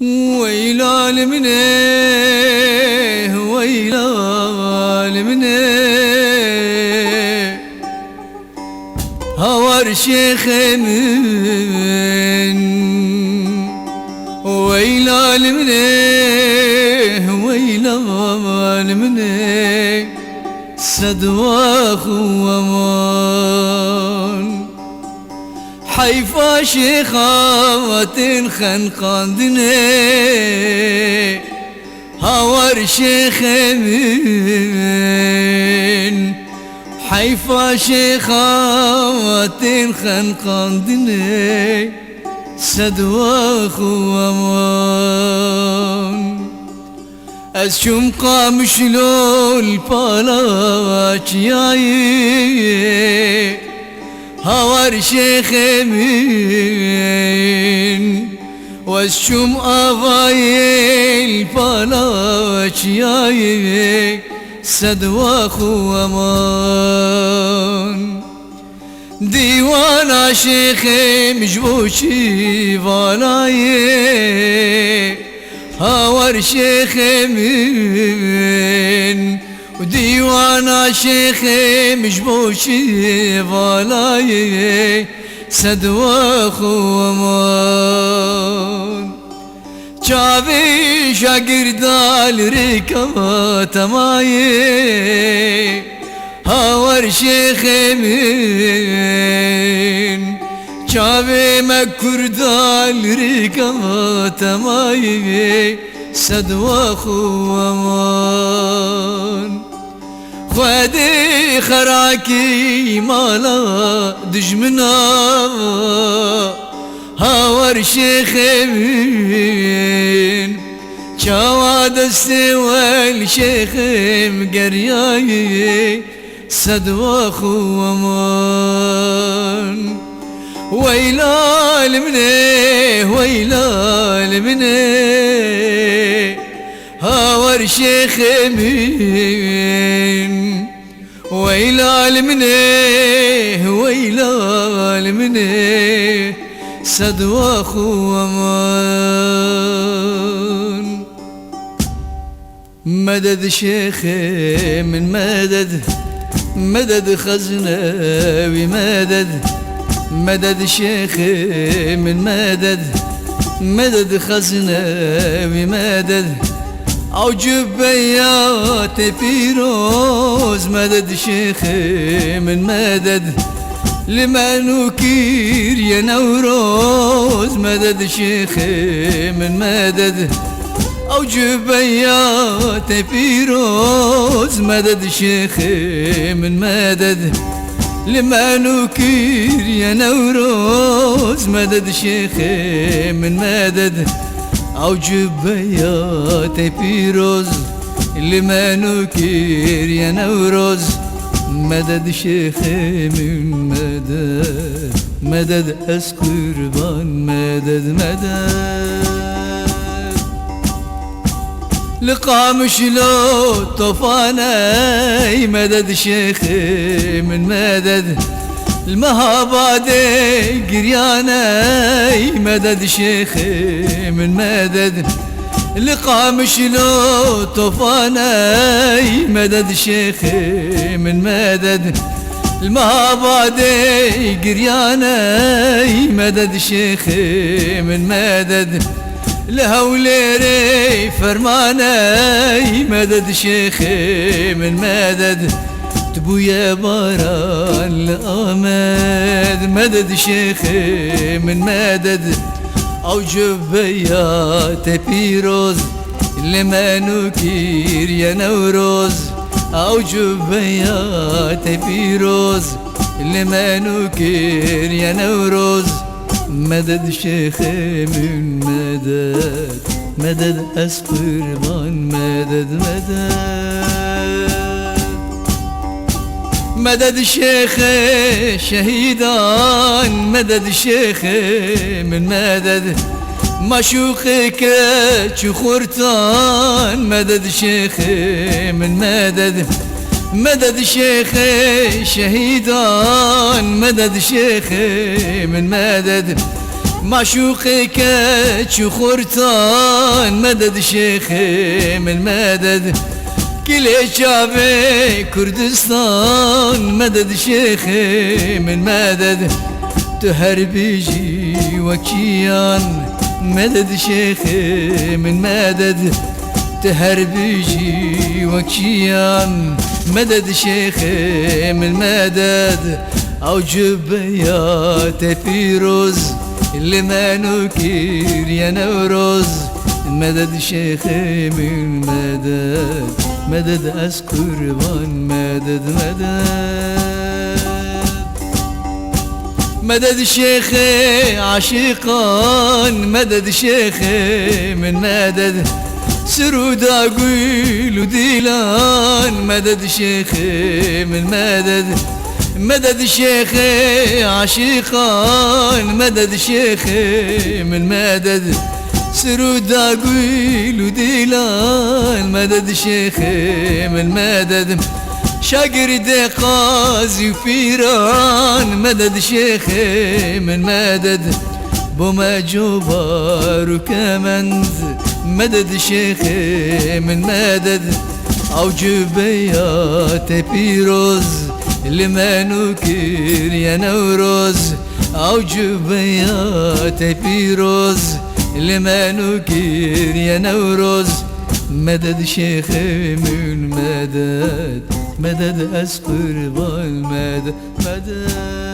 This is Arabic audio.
ويلال منه ويلال منه هوار شيخ من ويلال منه ويلال منه صدواخ ومان حيفا شيخات خنقاندني هاور شيخ من حيفا شيخات خنقاندني صدواخ ومان از شم قام شلول بالاچ یایی هاور شيخ من وشم آوائل بالاچ یایی صدواخ ومان دیوانا شيخ مجبوشي والای هاور شيخ من وديوانا شيخ مجبوشي بالاي صدواخ ومان چاوي شاگردال ركبات ماي هاور شيخ من چاوي مكردال ركبات ماي صدواخ ومان خودي خراكي مالا دجمنا هاور شيخ من جواد السوال شيخ مقرياي صدواخ ومان ويلال منه ويلال منه هاور شيخ من ويلال منه ويلال منه صدواخ ومان مدد شيخ من مدد مدد خزناوي مدد مدد شيخ من مدد مدد خزناوي مدد عجب بيات فيروز مدد شيخ من مدد لما نكير يا نوروز مدد شيخ من مدد عجب بيات فيروز مدد شيخ من مدد لما نكير يا نوروز مدد شيخ من مدد عجب بيات فيروز لما نكير يا نوروز مدد شيخ من مدد مدد أسقربان مدد مدد لقام شلو طوفاني مدد شيخ من مدد المهابادي قرياني مدد شيخ من مدد لقام شلو طوفاني مدد شيخ من مدد المهابادي قرياني مدد شيخ من مدد لهوليري فرماني مدد شيخ من مدد تبويا باران لآمد مدد شيخ من مدد عجب بيات فيروز لما نكير يا نوروز عجب بيات فيروز لما نكير يا نوروز مدد شيخ من مدد مدد أسقربان مدد مدد مدد شيخ شهيدان مدد شيخ من مدد مشوقك شخورتان مدد شيخ من مدد مدد شيخ شهيدان مدد شيخ من مدد معشوقك خورتان مدد شيخي من مدد كل شعب كردستان مدد شيخي من مدد تهربيجي وكيان مدد شيخي من مدد تهربيجي وكيان مدد شيخي من مدد او جبيات فيروز اللي ما نكير يا نوروز مدد شيخي من مدد مدد أسكربان مدد مدد شيخي عشيقان مدد شيخي من مدد سرود أقول وديلان مدد شيخي من مدد مدد شيخي عشيقان مدد شيخي من مدد سرود أقول وديلان مدد شيخي من مدد شاقرد قازي وفيران مدد شيخي من مدد بوما جوبار وكمند مدد شيخي من مدد أو جبيات بيروز لما نكير يا نوروز أو جبيات بيروز لما نكير يا نوروز مدد شيخي من مدد مدد أسقر بالمدد مدد